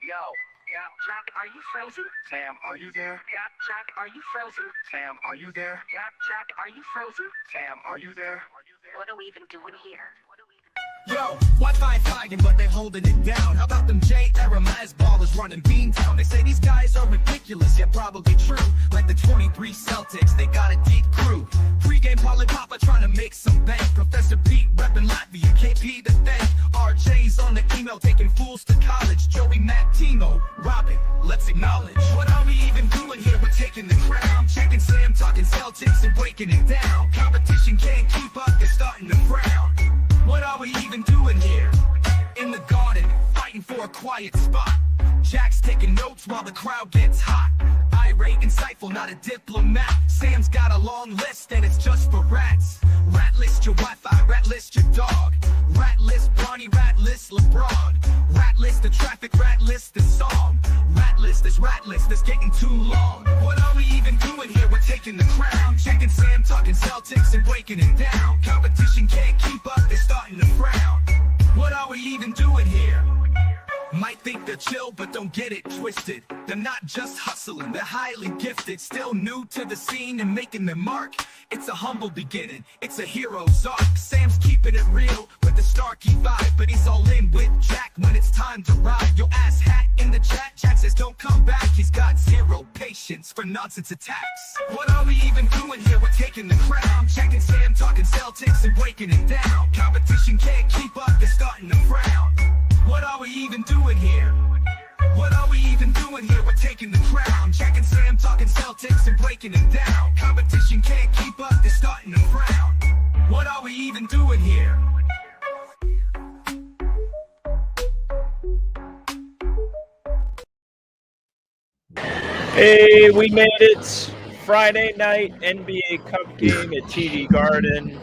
Yo. Yeah, Jack, are you frozen? Sam, are you there? Yeah, Jack, are you frozen? Sam, are you there? Yeah, Jack, are you frozen? Sam, are you there? What are we even doing here? Yo, Wi-Fi flagging, but they holding it down. How about them J-era Maz ballers running Beantown? They say these guys are ridiculous, yet probably true. Like the 23 Celtics, they got a deep crew. Pregame Papa trying to make some bank. Professor Pete repping Latvia, KP the thank. RJ's on the email taking fools to college. Joey, Matt, Timo, Robin, let's acknowledge. What are we even doing here? We're taking the crown. Checking Sam, talking Celtics and breaking it down. Competition can't keep up, they're starting to frown. What are we even doing here? In the garden, fighting for a quiet spot. Jack's taking notes while the crowd gets hot. Irate, insightful, not a diplomat. Sam's got a long list and it's just for rats. Rat list your Wi-Fi, rat list your dog. Rat list Bronny, rat list LeBron. Rat list the traffic, rat list the song. Rat list is getting too long. What are we even doing here? We're taking the crown. Checking Sam, talking Celtics and breaking it down. Competition can't keep up, they're starting to frown. What are we even doing here? Might think they're chill, but don't get it twisted. They're not just hustling, they're highly gifted. Still new to the scene and making their mark. It's a humble beginning, it's a hero's arc. Sam's keeping it real with the Starkey vibe, but he's all in with Jack when it's time to ride. Your ass hat in the chat, Jack says don't come back. He's got zero patience for nonsense attacks. What are we even doing here? We're taking the crown. Checking Sam, talking Celtics and breaking it down. Competition can't keep up, they're starting to frown. What are we even doing here? What are we even doing here? We're taking the crown. Jack and Sam talking Celtics and breaking it down. Competition can't keep up, they're starting to frown. What are we even doing here? Hey, we made it. Friday night NBA Cup game at TD Garden.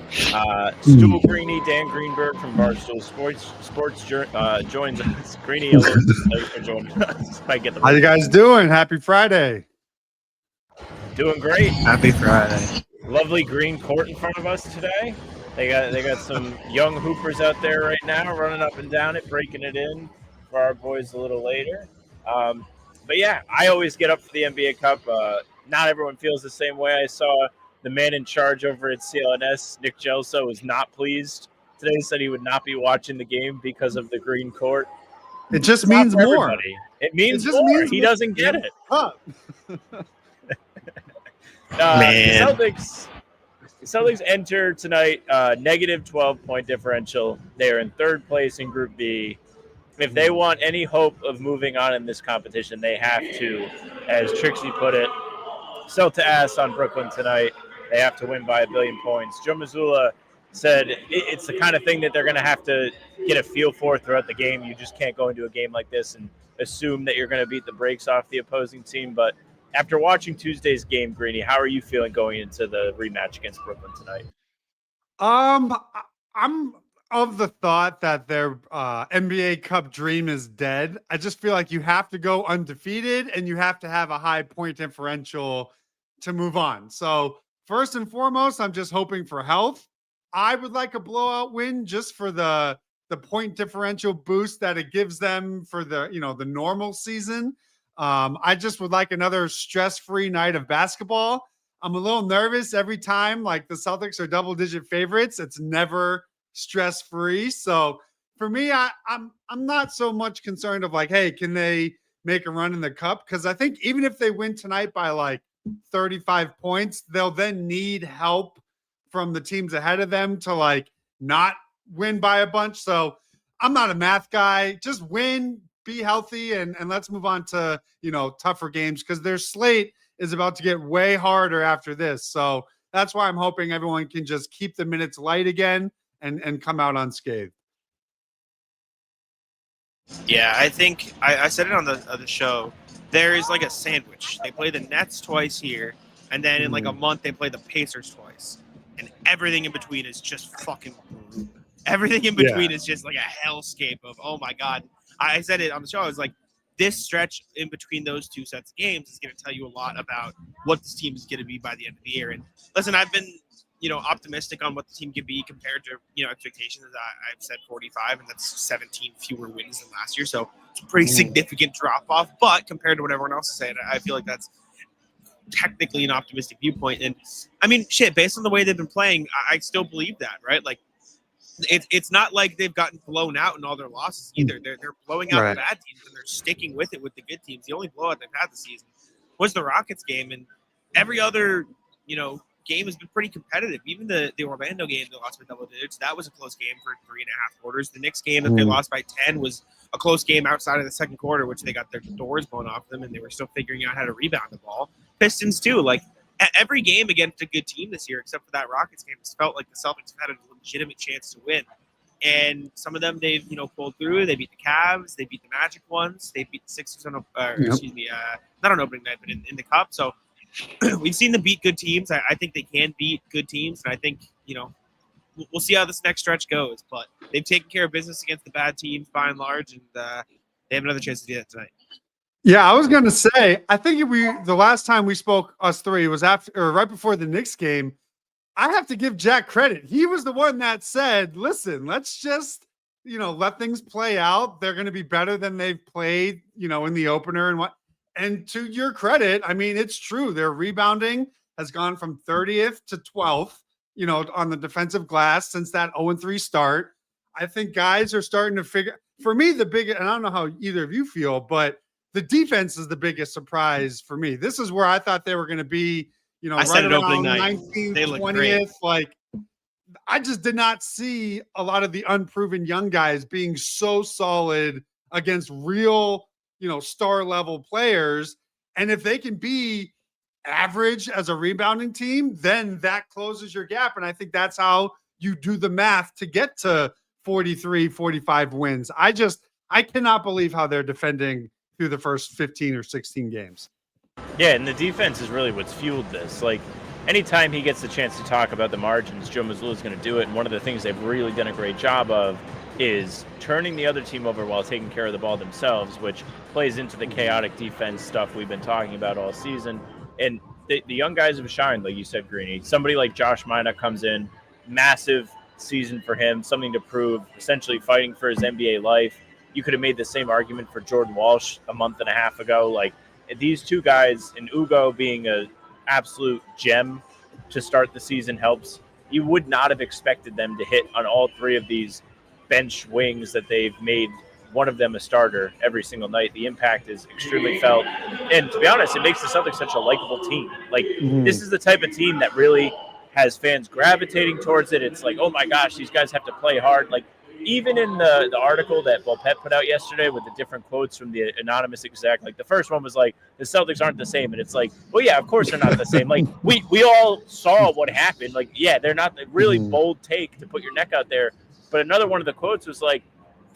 Stu Greeny, Dan Greenberg from Barstool Sports joins us. Greeny, thanks for joining us. How you guys doing? Happy Friday. Doing great. Happy Friday. Lovely green court in front of us today. They got some young hoopers out there right now running up and down it, breaking it in for our boys a little later. But yeah, I always get up for the NBA Cup. Not everyone feels the same way. I saw the man in charge over at CLNS, Nick Gelso, was not pleased today. Said he would not be watching the game because of the green court. It just means more. Everybody. It means more. He doesn't get it. Huh. The Celtics enter tonight negative 12-point differential. They are in third place in Group B. If they want any hope of moving on in this competition, they have to, as Trixie put it, sell to ass on Brooklyn tonight. They have to win by 1 billion points. Joe Mazzulla said it's the kind of thing that they're going to have to get a feel for throughout the game. You just can't go into a game like this and assume that you're going to beat the brakes off the opposing team. But after watching Tuesday's game, Greeny, how are you feeling going into the rematch against Brooklyn tonight? I'm of the thought that their NBA Cup dream is dead. I just feel like you have to go undefeated and you have to have a high point differential to move on. So first and foremost, I'm just hoping for health. I would like a blowout win just for the point differential boost that it gives them for the normal season. I just would like another stress-free night of basketball. I'm a little nervous every time like the Celtics are double-digit favorites. It's never stress-free. So for me, I'm not so much concerned of like, hey, can they make a run in the cup? Because I think even if they win tonight by like 35 points, they'll then need help from the teams ahead of them to like not win by a bunch. So I'm not a math guy. Just win, be healthy, and let's move on to tougher games because their slate is about to get way harder after this. So that's why I'm hoping everyone can just keep the minutes light again and come out unscathed. Yeah, I think I said it on the show. There is like a sandwich. They play the Nets twice here, and then in like a month they play the Pacers twice, and everything in between is just fucking brutal. Everything in between is just like a hellscape of, oh my God. I said it on the show. I was like, this stretch in between those two sets of games is going to tell you a lot about what this team is going to be by the end of the year. And listen, I've been optimistic on what the team could be compared to, expectations. I've said 45, and that's 17 fewer wins than last year. So it's pretty significant drop off. But compared to what everyone else is saying, I feel like that's technically an optimistic viewpoint. And I mean, shit, based on the way they've been playing, I still believe that, right? Like, it's not like they've gotten blown out in all their losses either. They're blowing out the bad teams and they're sticking with it with the good teams. The only blowout they've had this season was the Rockets game, and every other game has been pretty competitive. Even the Orlando game they lost by double digits, that was a close game for 3.5 quarters. The Knicks game that they lost by 10 was a close game outside of the second quarter, which they got their doors blown off them and they were still figuring out how to rebound the ball. Pistons too, like every game against a good team this year, except for that Rockets game, it's felt like the Celtics have had a legitimate chance to win. And some of them they've pulled through. They beat the Cavs, they beat the Magic once, they beat the Sixers on excuse me, not on opening night, but in the Cup. So we've seen them beat good teams. I think they can beat good teams, and I think we'll see how this next stretch goes. But they've taken care of business against the bad teams by and large, and they have another chance to do that tonight. Yeah, I was going to say, I think the last time we spoke, us three, was after or right before the Knicks game. I have to give Jack credit. He was the one that said, listen, let's just, let things play out. They're going to be better than they've played, in the opener and what. And to your credit, I mean, it's true. Their rebounding has gone from 30th to 12th, on the defensive glass since that 0-3 start. I think guys are starting to figure, for me, and I don't know how either of you feel, but the defense is the biggest surprise for me. This is where I thought they were going to be, I right around opening night. 19th, They look 20th. great. Like, I just did not see a lot of the unproven young guys being so solid against real, star level players. And if they can be average as a rebounding team, then that closes your gap. And I think that's how you do the math to get to 43, 45 wins. I cannot believe how they're defending through the first 15 or 16 games. Yeah, and the defense is really what's fueled this. Like, anytime he gets the chance to talk about the margins, Joe Mazzulla is going to do it. And one of the things they've really done a great job of is turning the other team over while taking care of the ball themselves, which plays into the chaotic defense stuff we've been talking about all season. And the young guys have shined, like you said, Greeny. Somebody like Josh Minot comes in, massive season for him, something to prove, essentially fighting for his NBA life. You could have made the same argument for Jordan Walsh a month and a half ago. Like, these two guys, and Ugo being an absolute gem to start the season helps. You would not have expected them to hit on all three of these bench wings that they've made one of them a starter every single night. The impact is extremely felt. And to be honest, it makes the Celtics such a likable team. Like, this is the type of team that really has fans gravitating towards it. It's like, oh my gosh, these guys have to play hard. Like, even in the article that Volpet put out yesterday with the different quotes from the anonymous exec, like the first one was like, the Celtics aren't the same. And it's like, well, yeah, of course they're not the same. Like, we all saw what happened. Like, yeah, they're not the really bold take to put your neck out there. But another one of the quotes was like,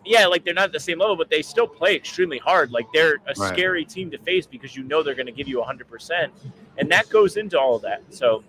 yeah, like they're not at the same level, but they still play extremely hard. Like, they're a scary team to face because they're going to give you 100%. And that goes into all of that. So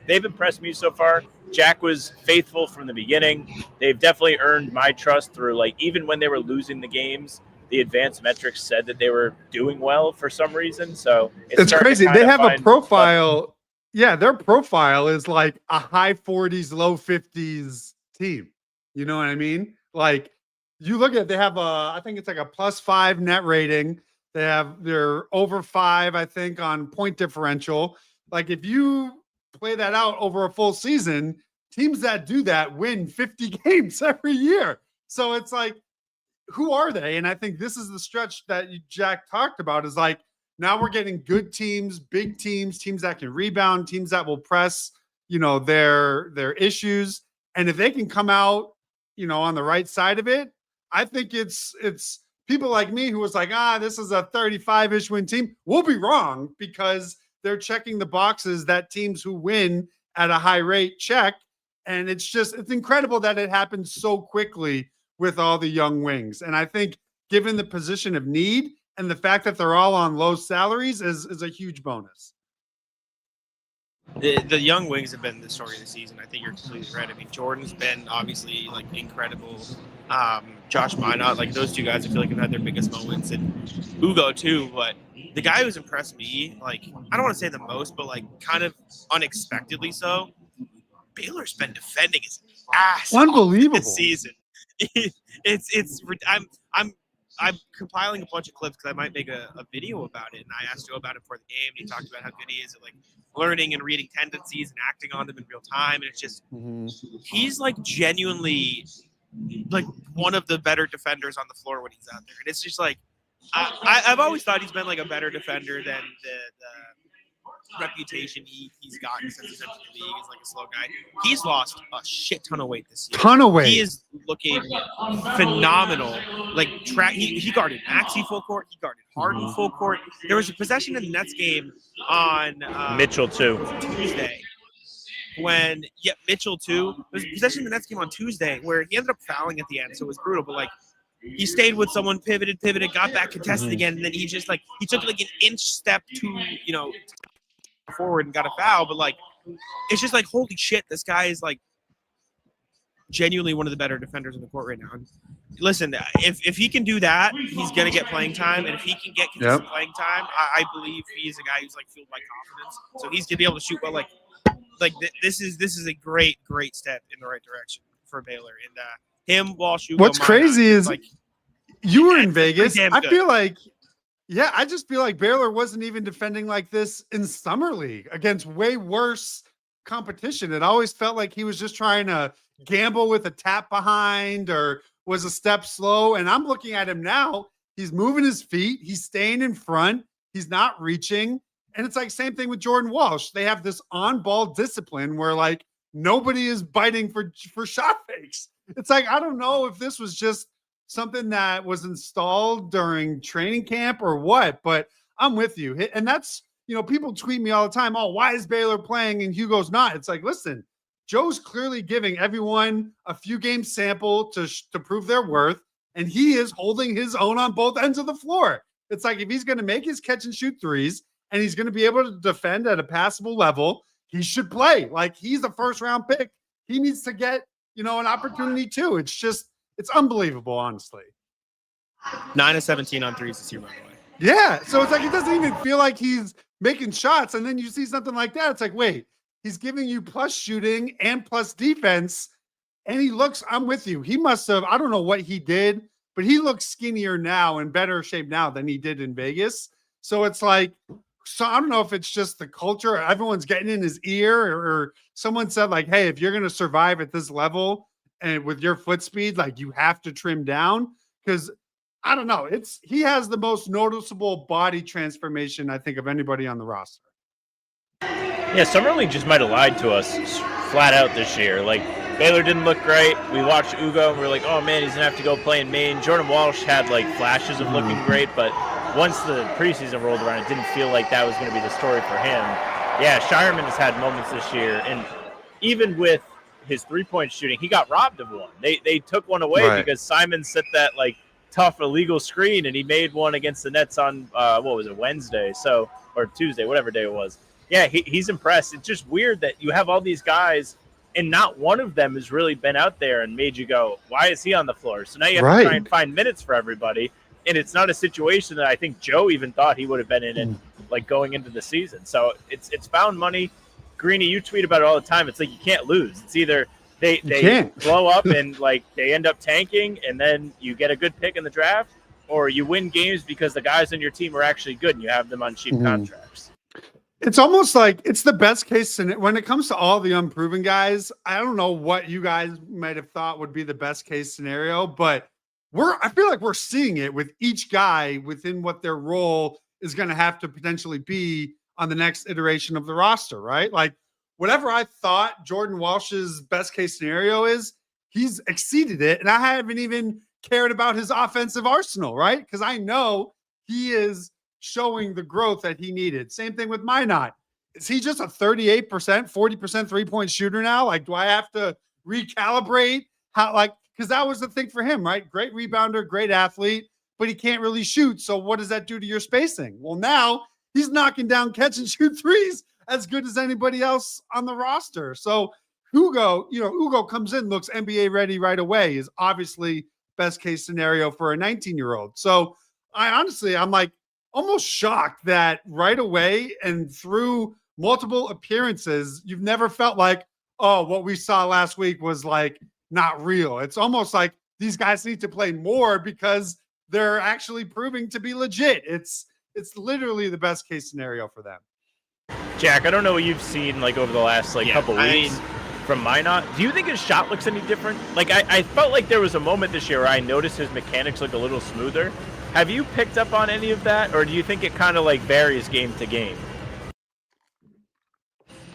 they've impressed me so far. Jack was faithful from the beginning. They've definitely earned my trust through, like, even when they were losing the games, the advanced metrics said that they were doing well for some reason. So it's crazy. They have a profile. Yeah, their profile is like a high 40s, low 50s team. You know what I mean? Like, you look at, they have I think it's like a +5 net rating. They're over 5, I think, on point differential. Like, if you play that out over a full season, teams that do that win 50 games every year. So it's like, who are they? And I think this is the stretch that Jack talked about, is like, now we're getting good teams, big teams, teams that can rebound, teams that will press, their issues. And if they can come out, on the right side of it, I think it's people like me who was like, this is a 35-ish win team. We'll be wrong, because they're checking the boxes that teams who win at a high rate check. And it's incredible that it happened so quickly with all the young wings. And I think, given the position of need and the fact that they're all on low salaries, is a huge bonus. The young wings have been the story of the season. I think you're completely right. I mean, Jordan's been obviously like incredible. Josh Minot, like those two guys, I feel like have had their biggest moments, and Ugo too. But the guy who's impressed me, like, I don't want to say the most, but like kind of unexpectedly so, Baylor's been defending his ass Unbelievable this season. I'm I'm compiling a bunch of clips because I might make a video about it. And I asked Joe about it before the game, and he talked about how good he is at like learning and reading tendencies and acting on them in real time. And it's just he's like genuinely like one of the better defenders on the floor when he's out there. And it's just like I've always thought he's been like a better defender than the reputation he's gotten since he's entered the league as like a slow guy. He's lost a shit ton of weight this year. Ton of weight. He is looking phenomenal. Like he guarded Maxey full court. He guarded Harden full court. There was a possession in the Nets game on Mitchell too. Tuesday. When Mitchell too. There was a possession in the Nets game on Tuesday where he ended up fouling at the end, so it was brutal. But like he stayed with someone, pivoted, got back, contested again, and then he just like he took like an inch step to forward and got a foul. But like it's just like holy shit, this guy is like genuinely one of the better defenders on the court right now. And listen, if he can do that, he's gonna get playing time, and if he can get consistent playing time, I believe he is a guy who's like fueled by confidence. So he's gonna be able to shoot well. This is a great step in the right direction for Baylor. And him, Walsh, what's crazy is like you were in Vegas. I feel like I just feel like Baylor wasn't even defending like this in Summer League against way worse competition. It always felt like he was just trying to gamble with a tap behind or was a step slow. And I'm looking at him now. He's moving his feet. He's staying in front. He's not reaching. And it's like same thing with Jordan Walsh. They have this on-ball discipline where like nobody is biting for shot fakes. It's like, I don't know if this was just something that was installed during training camp or what, but I'm with you. And that's, people tweet me all the time, oh, why is Baylor playing and Hugo's not? It's like, listen, Joe's clearly giving everyone a few game sample to prove their worth, and he is holding his own on both ends of the floor. It's like if he's going to make his catch and shoot threes and he's going to be able to defend at a passable level, he should play. Like he's a first round pick. He needs to get, an opportunity too. It's unbelievable, honestly. 9 of 17 on threes this year, by the way. Yeah. So it's like, it doesn't even feel like he's making shots. And then you see something like that. It's like, wait, he's giving you plus shooting and plus defense. And he looks, I'm with you. He must have, I don't know what he did, but he looks skinnier now and better shape now than he did in Vegas. So it's like, I don't know if it's just the culture, everyone's getting in his ear, or someone said like, hey, if you're going to survive at this level and with your foot speed, like you have to trim down. Because I don't know, he has the most noticeable body transformation, I think, of anybody on the roster. Yeah, Summer League just might have lied to us flat out this year. Like, Baylor didn't look great. We watched Ugo and we were like, oh man, he's going to have to go play in Maine. Jordan Walsh had like flashes of looking great, but once the preseason rolled around, it didn't feel like that was going to be the story for him. Yeah, Shireman has had moments this year, and even with his three-point shooting, he got robbed of one. They took one away because Simon set that like tough illegal screen, and he made one against the Nets on Wednesday, or Tuesday, whatever day it was. Yeah, he's impressed. It's just weird that you have all these guys, and not one of them has really been out there and made you go, why is he on the floor? So now you have to try and find minutes for everybody. And it's not a situation that I think Joe even thought he would have been in like going into the season. So it's found money. Greeny, you tweet about it all the time. It's like you can't lose. It's either they blow up and like they end up tanking and then you get a good pick in the draft, or you win games because the guys on your team are actually good and you have them on cheap contracts. It's almost like it's the best case scenario. When it comes to all the unproven guys, I don't know what you guys might have thought would be the best case scenario, but I feel like we're seeing it with each guy within what their role is going to have to potentially be on the next iteration of the roster, right? Like whatever I thought Jordan Walsh's best case scenario is, he's exceeded it. And I haven't even cared about his offensive arsenal, right? Because I know he is showing the growth that he needed. Same thing with Minot. Is he just a 38%, 40% three-point shooter now? Like, do I have to recalibrate how, like, because that was the thing for him, right? Great rebounder, great athlete, but he can't really shoot. So what does that do to your spacing? Well, now he's knocking down catch and shoot threes as good as anybody else on the roster. So Ugo comes in, looks NBA ready right away, is obviously best case scenario for a 19-year-old. So I'm like almost shocked that right away and through multiple appearances, you've never felt like, oh, what we saw last week was like not real. It's almost like these guys need to play more because they're actually proving to be legit. It's literally the best case scenario for them. Jack, I don't know what you've seen like over the last couple weeks. I mean, from Minot, do you think his shot looks any different? Like I felt like there was a moment this year where I noticed his mechanics look a little smoother. Have you picked up on any of that, or do you think it kind of like varies game to game?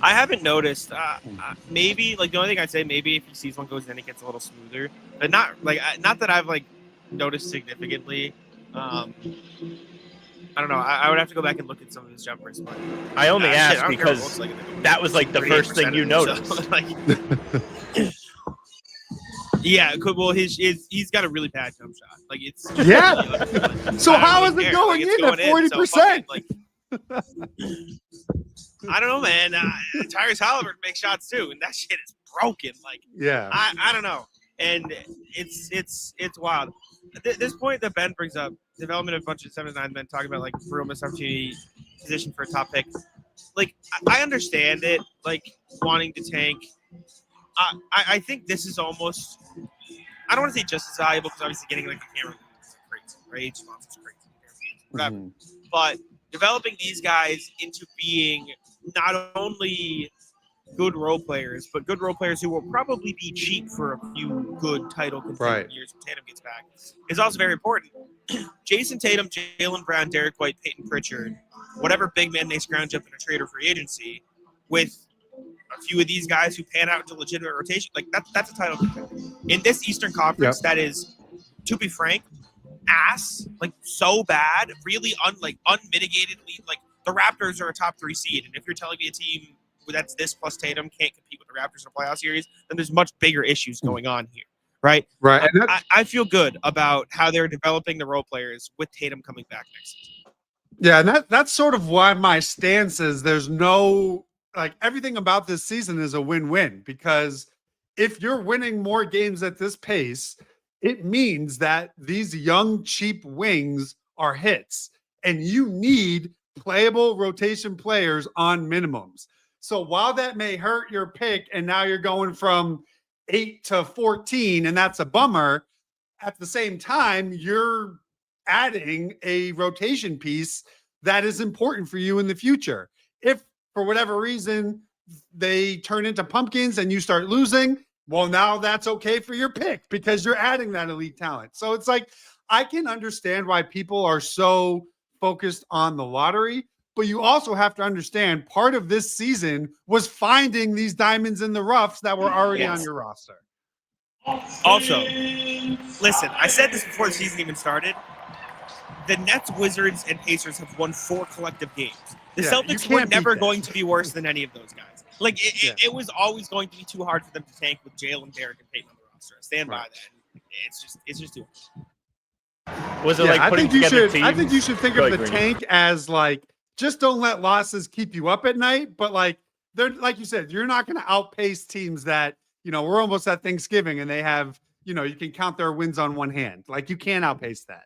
I haven't noticed. Maybe like the only thing I'd say, maybe if he sees one goes in, it gets a little smoother, but not that I've like noticed significantly. I don't know. I would have to go back and look at some of his jumpers. But I only asked because that was like the first thing you noticed. So, like, yeah, well, he's got a really bad jump shot. Like it's so how is it going in at 40%? I don't know, man. Tyrese Halliburton makes shots too, and that shit is broken. Like, I don't know, and it's wild. This point that Ben brings up, development of a bunch of 7-9 men talking about like real missed opportunity, position for a top pick. Like, I understand it, like wanting to tank. I think this is almost, I don't want to say just as valuable because obviously getting like the camera is crazy, right? Sponsors crazy, whatever. But developing these guys into being not only good role players, but good role players who will probably be cheap for a few good title contending years when Tatum gets back is also very important. Jason Tatum, Jaylen Brown, Derek White, Peyton Pritchard, whatever big man they scrounge up in a trade or free agency, with a few of these guys who pan out into legitimate rotation, like that's a title contender. In this Eastern Conference, that is, to be frank, ass, like so bad, really unmitigatedly, like the Raptors are a top 3 seed, and if you're telling me a team that's this plus Tatum can't compete with the Raptors in a playoff series, then there's much bigger issues going on here, right? Right. I feel good about how they're developing the role players with Tatum coming back next season. Yeah, and that's sort of why my stance is there's no, like, everything about this season is a win-win, because if you're winning more games at this pace, it means that these young, cheap wings are hits, and you need playable rotation players on minimums. So while that may hurt your pick, and now you're going from 8 to 14, and that's a bummer, at the same time, you're adding a rotation piece that is important for you in the future. If for whatever reason they turn into pumpkins and you start losing, well, now that's okay for your pick because you're adding that elite talent. So it's like, I can understand why people are so focused on the lottery, but you also have to understand part of this season was finding these diamonds in the roughs that were already on your roster. Also, listen, I said this before the season even started. The Nets, Wizards, and Pacers have won 4 collective games. The Celtics were never going to be worse than any of those guys. Like, it was always going to be too hard for them to tank with Jalen, Derek, and Peyton on the roster. I stand by that. It's just too hard. Was it like putting together teams? I think you should think of the tank as like, just don't let losses keep you up at night. But like, they're, like you said, you're not going to outpace teams that, we're almost at Thanksgiving and they have, you can count their wins on one hand. Like, you can't outpace that.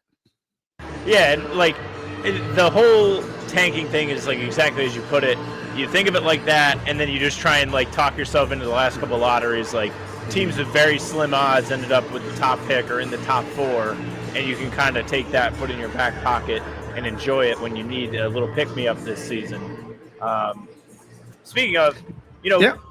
Yeah, and like the whole tanking thing is like exactly as you put it. You think of it like that, and then you just try and like talk yourself into the last couple of lotteries. Like, teams with very slim odds ended up with the top pick or in the top 4, and you can kind of take that, put it in your back pocket, and enjoy it when you need a little pick-me-up this season. Speaking of,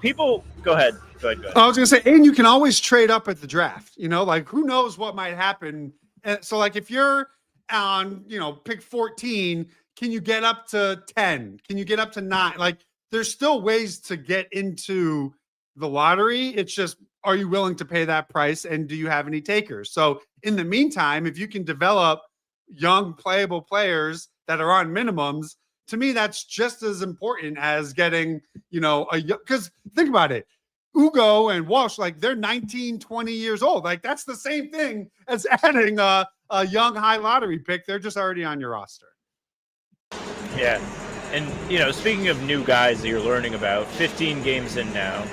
people, go ahead. Go ahead. I was going to say, and you can always trade up at the draft. Like, who knows what might happen. So, like, if you're on, pick 14, can you get up to 10? Can you get up to 9? Like, there's still ways to get into the lottery. It's just, are you willing to pay that price? And do you have any takers? So in the meantime, if you can develop young playable players that are on minimums, to me, that's just as important as getting, because think about it. Ugo and Walsh, like, they're 19, 20 years old. Like, that's the same thing as adding a young high lottery pick. They're just already on your roster. Yeah. And, speaking of new guys that you're learning about, 15 games in now,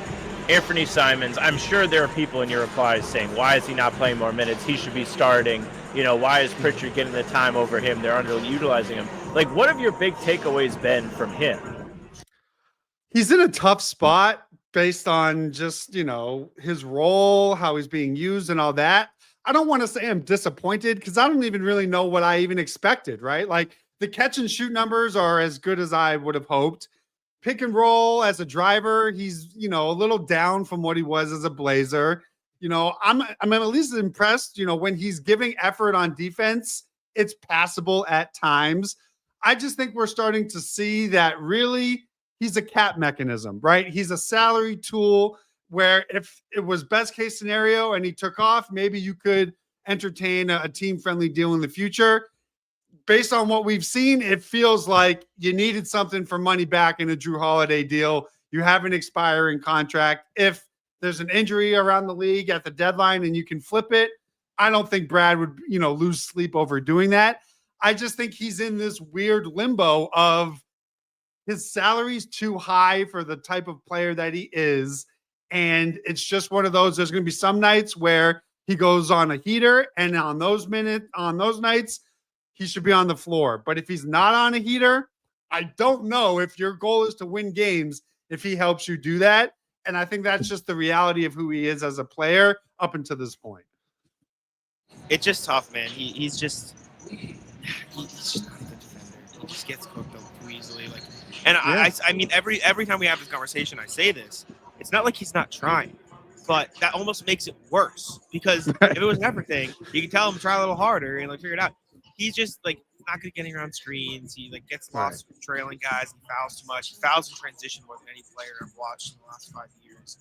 Anthony Simons, I'm sure there are people in your replies saying, why is he not playing more minutes? He should be starting. Why is Pritchard getting the time over him? They're underutilizing him. Like, what have your big takeaways been from him? He's in a tough spot based on just, his role, how he's being used and all that. I don't want to say I'm disappointed because I don't even really know what I even expected, right? Like the catch and shoot numbers are as good as I would have hoped. Pick and roll as a driver, he's, a little down from what he was as a Blazer. I'm at least impressed, when he's giving effort on defense, it's passable at times. I just think we're starting to see that really he's a cap mechanism, right? He's a salary tool where if it was best case scenario and he took off, maybe you could entertain a team friendly deal in the future. Based on what we've seen, it feels like you needed something for money back in a Drew Holiday deal. You have an expiring contract. If there's an injury around the league at the deadline and you can flip it, I don't think Brad would, lose sleep over doing that. I just think he's in this weird limbo of his salary's too high for the type of player that he is. And it's just one of those, there's going to be some nights where he goes on a heater, and on those nights, he should be on the floor. But if he's not on a heater, I don't know if your goal is to win games, if he helps you do that. And I think that's just the reality of who he is as a player up until this point. It's just tough, man. He's just not a good defender. He just gets cooked up too easily. I mean, every time we have this conversation, I say this. It's not like he's not trying, but that almost makes it worse because if it was everything, you can tell him try a little harder and figure it out. He's just not good at getting around screens. He gets lost with trailing guys and fouls too much. He fouls in transition more than any player I've watched in the last 5 years.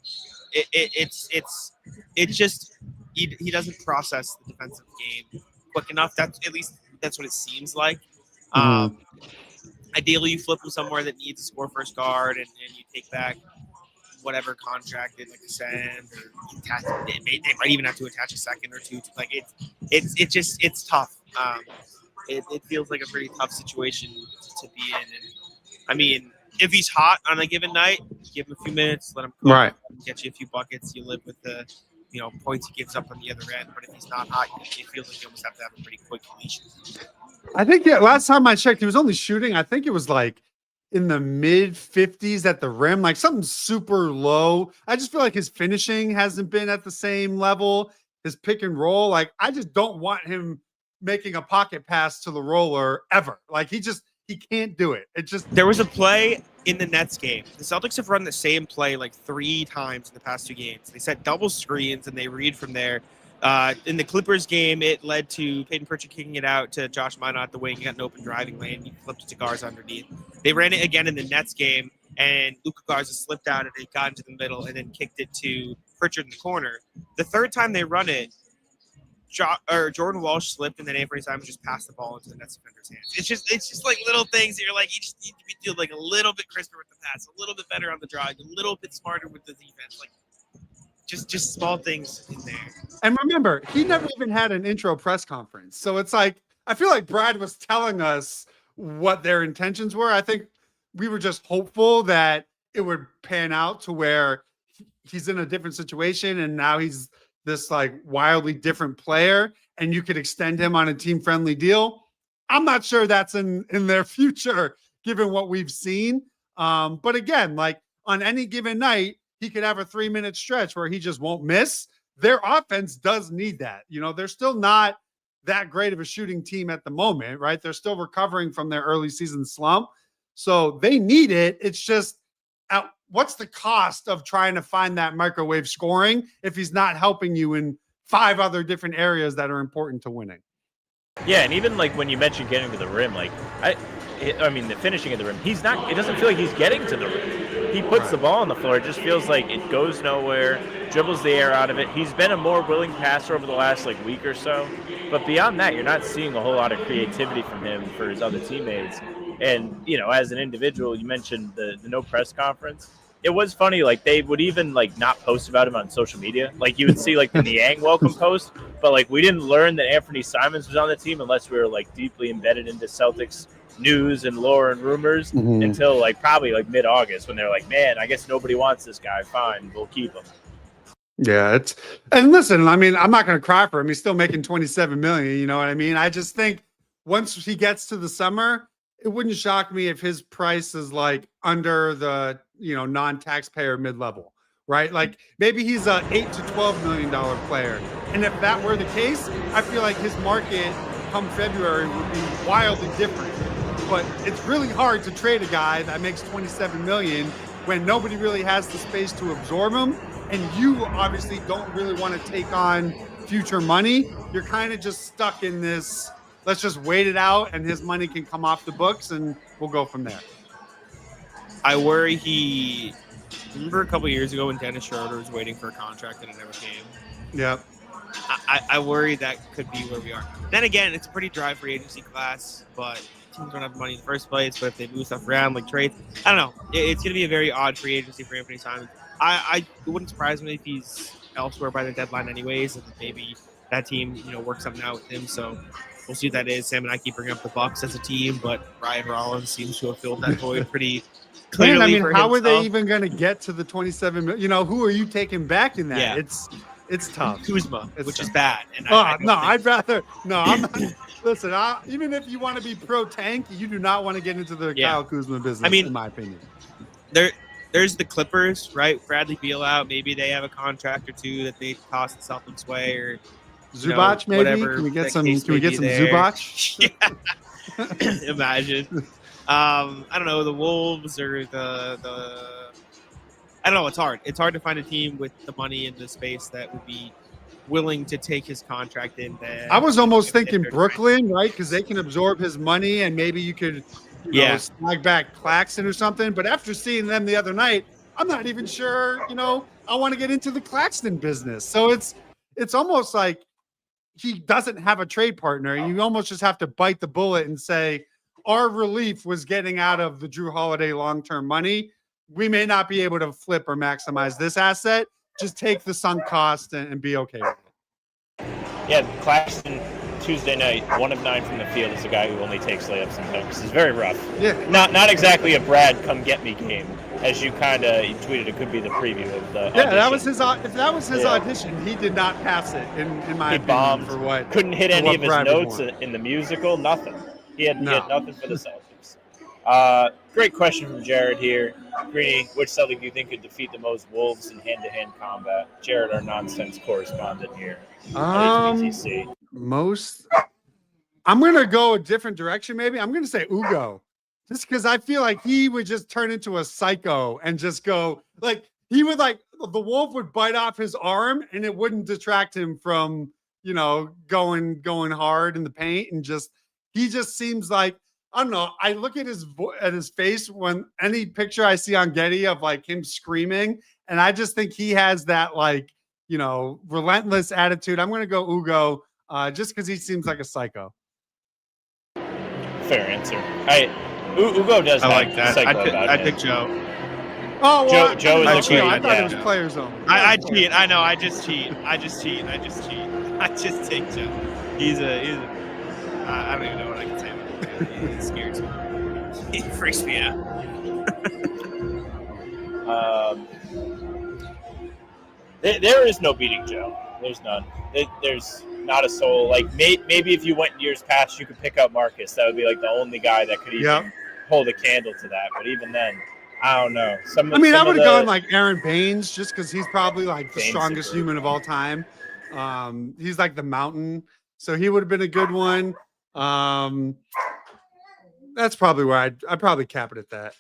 It's just he doesn't process the defensive game quick enough. That's what it seems like. Ideally, you flip him somewhere that needs a score first guard, and you take back whatever contract they send, or they might even have to attach a second or two. It's tough. It feels like a pretty tough situation to be in. And I mean, if he's hot on a given night, give him a few minutes, let him cook, right, get you a few buckets. You live with the points he gives up on the other end. But if he's not hot, it feels like you almost have to have a pretty quick leash. I think last time I checked, he was only shooting, I think it was in the mid 50s at the rim, something super low. I just feel like his finishing hasn't been at the same level. His pick and roll, I just don't want him making a pocket pass to the roller ever. He can't do it. There was a play in the Nets game. The Celtics have run the same play 3 times in the past 2 games. They set double screens and they read from there. In the Clippers game, it led to Peyton Pritchard kicking it out to Josh Minot at the wing. He got an open driving lane. He flipped it to Garza underneath. They ran it again in the Nets game, and Luka Garza slipped out and it got into the middle and then kicked it to Pritchard in the corner. The third time they run it, Jordan Walsh slipped, and then Anthony Simons just passed the ball into the Nets defender's hands. It's just little things that you're you just need to be a little bit crisper with the pass, a little bit better on the drive, a little bit smarter with the defense. Just small things in there. And remember, he never even had an intro press conference. So it's I feel like Brad was telling us what their intentions were. I think we were just hopeful that it would pan out to where he's in a different situation and now he's this wildly different player and you could extend him on a team friendly deal. I'm not sure that's in their future given what we've seen. But again, on any given night, he could have a 3-minute stretch where he just won't miss. Their offense does need that. They're still not that great of a shooting team at the moment, right? They're still recovering from their early season slump. So they need it. It's just, what's the cost of trying to find that microwave scoring if he's not helping you in 5 other different areas that are important to winning? Yeah, and even when you mentioned getting to the rim, I mean, the finishing at the rim, it doesn't feel like he's getting to the rim. He puts the ball on the floor. It just feels like it goes nowhere, dribbles the air out of it. He's been a more willing passer over the last week or so. But beyond that, you're not seeing a whole lot of creativity from him for his other teammates. And, as an individual, you mentioned the no press conference. It was funny, they would even not post about him on social media. You would see the Niang welcome post, but we didn't learn that Anthony Simons was on the team unless we were deeply embedded into Celtics news and lore and rumors until probably mid-August when they're man, I guess nobody wants this guy. Fine, we'll keep him. Yeah, and listen, I mean, I'm not going to cry for him. He's still making $27 million. You know what I mean? I just think once he gets to the summer, it wouldn't shock me if his price is under the non-taxpayer mid-level, right? Maybe he's a $8 to $12 million player And if that were the case, I feel like his market come February would be wildly different. But it's really hard to trade a guy that makes $27 million when nobody really has the space to absorb him. And you obviously don't really want to take on future money. You're kind of just stuck in this, let's just wait it out and his money can come off the books and we'll go from there. I worry remember a couple years ago when Dennis Schroeder was waiting for a contract and it never came? Yep. I worry that could be where we are. Then again, it's a pretty dry free agency class, but teams don't have money in the first place. But if they move stuff around like trades, I don't know. It's going to be a very odd free agency for Anthony Simons. It wouldn't surprise me if he's elsewhere by the deadline anyways, and maybe that team, works something out with him. So we'll see what that is. Sam and I keep bringing up the Bucks as a team, but Ryan Rollins seems to have filled that void pretty clearly. Man, how are they even going to get to the 27 million? Who are you taking back in that? Yeah. It's tough. Kuzma, It's which tough. is bad. And I'd rather. No, I'm not. Listen, even if you want to be pro tank, you do not want to get into the Kyle Kuzma business. In my opinion, there's the Clippers, right? Bradley Beal out. Maybe they have a contract or two that they toss the Celtics way, or Zubac. Maybe whatever. Can we get some Zubac? Imagine. I don't know, the Wolves or the. I don't know. It's hard. It's hard to find a team with the money in the space that would be willing to take his contract in. I was almost thinking Brooklyn, right? Because they can absorb his money, and maybe you could, snag back Claxton or something. But after seeing them the other night, I'm not even sure. I want to get into the Claxton business. So it's almost like he doesn't have a trade partner, and you almost just have to bite the bullet and say, our relief was getting out of the Drew Holiday long-term money. We may not be able to flip or maximize this asset. Just take the sunk cost and be okay with it. Yeah, Claxton, Tuesday night, 1 of 9 from the field is a guy who only takes layups and dunks. It's very rough. Yeah. Not exactly a Brad come get me game, as you kind of tweeted. It could be the preview of the audition. That was his. If that was his audition, he did not pass it. In my he opinion, bombed. For what couldn't hit for any what of his Brad notes in the musical. Nothing. He had nothing for the Celtics. Great question from Jared here. Greeny, which Celtic do you think could defeat the most Wolves in hand-to-hand combat? Jared, our nonsense correspondent here. Most. I'm gonna go a different direction. Maybe I'm gonna say Ugo, just because I feel like he would just turn into a psycho and just go like he would the wolf would bite off his arm and it wouldn't detract him from going hard in the paint and he just seems like. I don't know. I look at his face when any picture I see on Getty of him screaming, and I just think he has that relentless attitude. I'm going to go Ugo, just because he seems like a psycho. Fair answer. Ugo does. I like that. I pick Joe. Oh, well, Joe is I thought it was players only. I cheat. I know. I just cheat. I just take Joe. He's a. I don't even know what I can say. It scares me. It freaks me out. There is no beating Joe. There's none. There's not a soul. Maybe if you went in years past, you could pick up Marcus. That would be the only guy that could even hold a candle to that. But even then, I don't know. I would have gone Aaron Baines just because he's probably the strongest human of all time. He's the mountain, so he would have been a good one. That's probably where I'd probably cap it at that.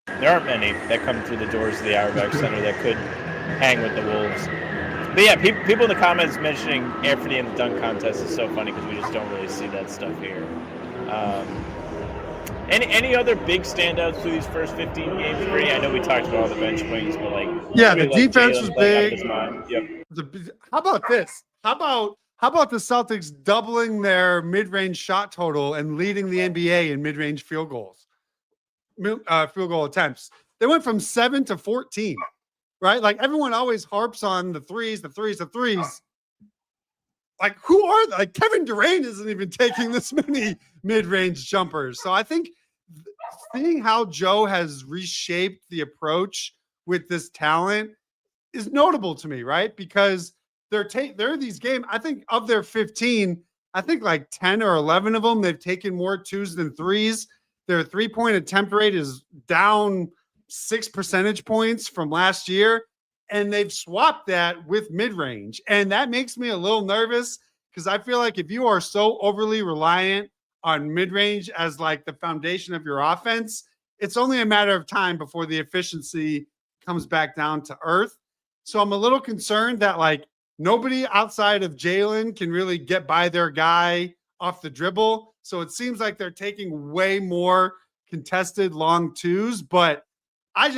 There aren't many that come through the doors of the Auerbach Center that could hang with the Wolves. But yeah, people in the comments mentioning Anthony in the dunk contest is so funny because we just don't really see that stuff here. Any other big standouts through these first 15 games, Brady? I know we talked about all the bench points, but the defense was big. Yep. How about this? How about the Celtics doubling their mid-range shot total and leading the NBA in mid-range field goal attempts? They went from 7 to 14, right? Everyone always harps on the threes. Who are they? Kevin Durant isn't even taking this many mid-range jumpers. So I think seeing how Joe has reshaped the approach with this talent is notable to me, right? Because there are these games, I think of their 15, I think 10 or 11 of them, they've taken more twos than threes. Their 3-point attempt rate is down 6 percentage points from last year. and they've swapped that with mid-range. And that makes me a little nervous because I feel like if you are so overly reliant on mid-range as like the foundation of your offense, it's only a matter of time before the efficiency comes back down to earth. So I'm a little concerned that like nobody outside of Jalen can really get by their guy off the dribble. So it seems like they're taking way more contested long twos, but I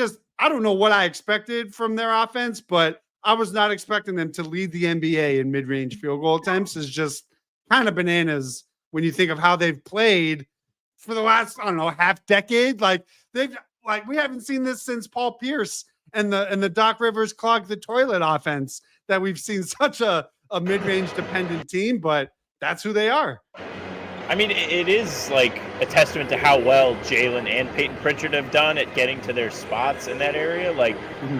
don't know what I expected from their offense, but I was not expecting them to lead the NBA in mid-range field goal attempts. Is just kind of bananas when you think of how they've played for the last, I don't know, half decade. Like we haven't seen this since Paul Pierce and the Doc Rivers clogged the toilet offense that we've seen such a mid-range dependent team, but that's who they are. I mean, it is like a testament to how well Jalen and Peyton Pritchard have done at getting to their spots in that area. Like,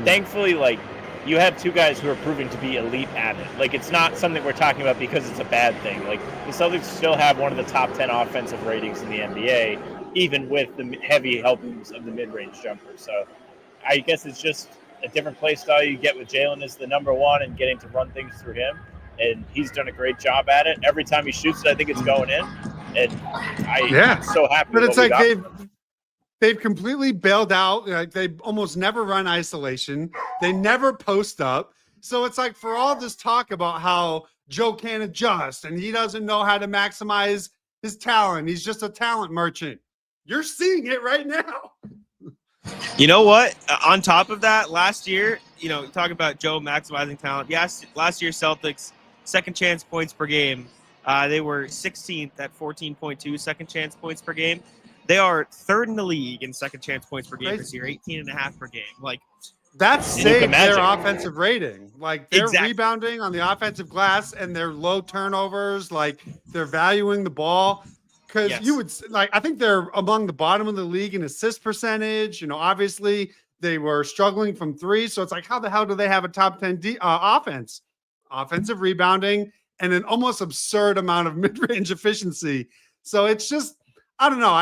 thankfully, like, you have two guys who are proving to be elite at it. Like, it's not something we're talking about because it's a bad thing. Like, the Celtics still have one of the top 10 offensive ratings in the NBA, even with the heavy helpings of the mid-range jumper. So I guess it's just a different play style you get with Jalen as the number one and getting to run things through him. And he's done a great job at it. Every time he shoots it, I think it's going in. And I'm so happy. But it's like they've completely bailed out. Like they almost never run isolation. They never post up. So it's like for all this talk about how Joe can't adjust and he doesn't know how to maximize his talent. He's just a talent merchant. You're seeing it right now. You know what? On top of that, last year, talk about Joe maximizing talent. Yes, last year Celtics second chance points per game. They were 16th at 14.2 second chance points per game. They are third in the league in second chance points per game this year, 18.5 per game. Like that's saved their offensive rating. Like they're rebounding on the offensive glass and their low turnovers. Like they're valuing the ball. Because you would like, I think they're among the bottom of the league in assist percentage. Obviously they were struggling from three. So it's like, how the hell do they have a top 10 offense? Offensive rebounding and an almost absurd amount of mid-range efficiency. So it's just, I don't know.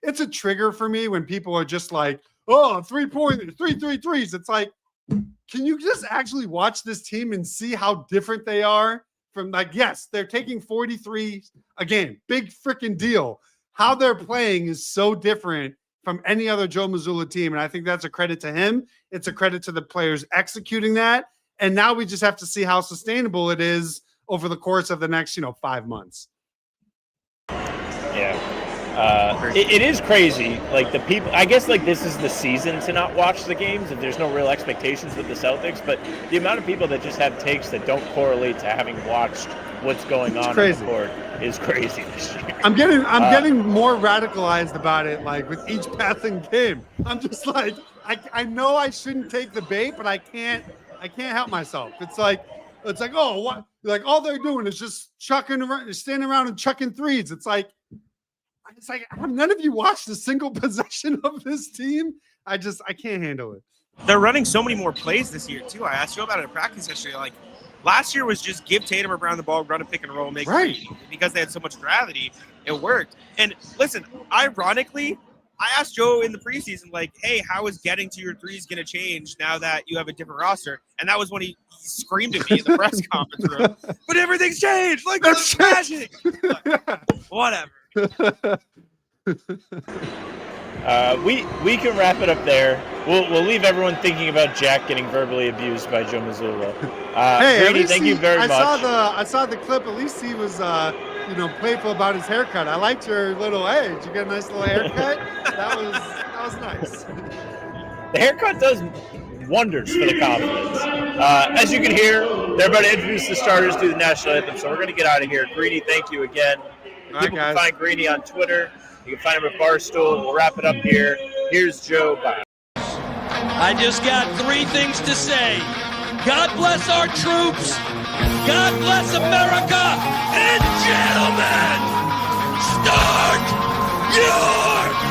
It's a trigger for me when people are just like, oh, 3-pointers, 3-3-3s. It's like, can you just actually watch this team and see how different they are? From like, yes, they're taking 43 a game. Big freaking deal. How they're playing is so different from any other Joe Mazzulla team. And I think that's a credit to him. It's a credit to the players executing that. And now we just have to see how sustainable it is over the course of the next, 5 months. Yeah. It is crazy. Like the people, I guess like this is the season to not watch the games if there's no real expectations with the Celtics, but the amount of people that just have takes that don't correlate to having watched what's going on in the court is crazy this year. I'm getting more radicalized about it, like with each passing game. I'm just like, I know I shouldn't take the bait, but I can't help myself. It's like, oh, what? Like all they're doing is just chucking around, standing around and chucking threes. It's like have none of you watched a single possession of this team? I can't handle it. They're running so many more plays this year too. I asked you about it in practice yesterday. Like last year was just give Tatum or Brown the ball, run a pick and roll, make it because they had so much gravity. It worked. And listen, ironically, I asked Joe in the preseason, like, hey, how is getting to your threes going to change now that you have a different roster? And that was when he screamed at me in the press conference room. But everything's changed. Like, that's magic. Like, whatever. We can wrap it up there. We'll leave everyone thinking about Jack getting verbally abused by Joe Mazzulla. Hey, Brady, thank you very much. I saw the clip. At least he was playful about his haircut. I liked your little, hey, did you get a nice little haircut? that was nice. The haircut does wonders for the confidence. As you can hear, they're about to introduce the starters to the national anthem, so we're going to get out of here. Greeny, thank you again. People can find Greeny on Twitter. You can find him at Barstool. We'll wrap it up here. Here's Joe. Bye. I just got 3 things to say. God bless our troops. God bless America. And gentlemen, start your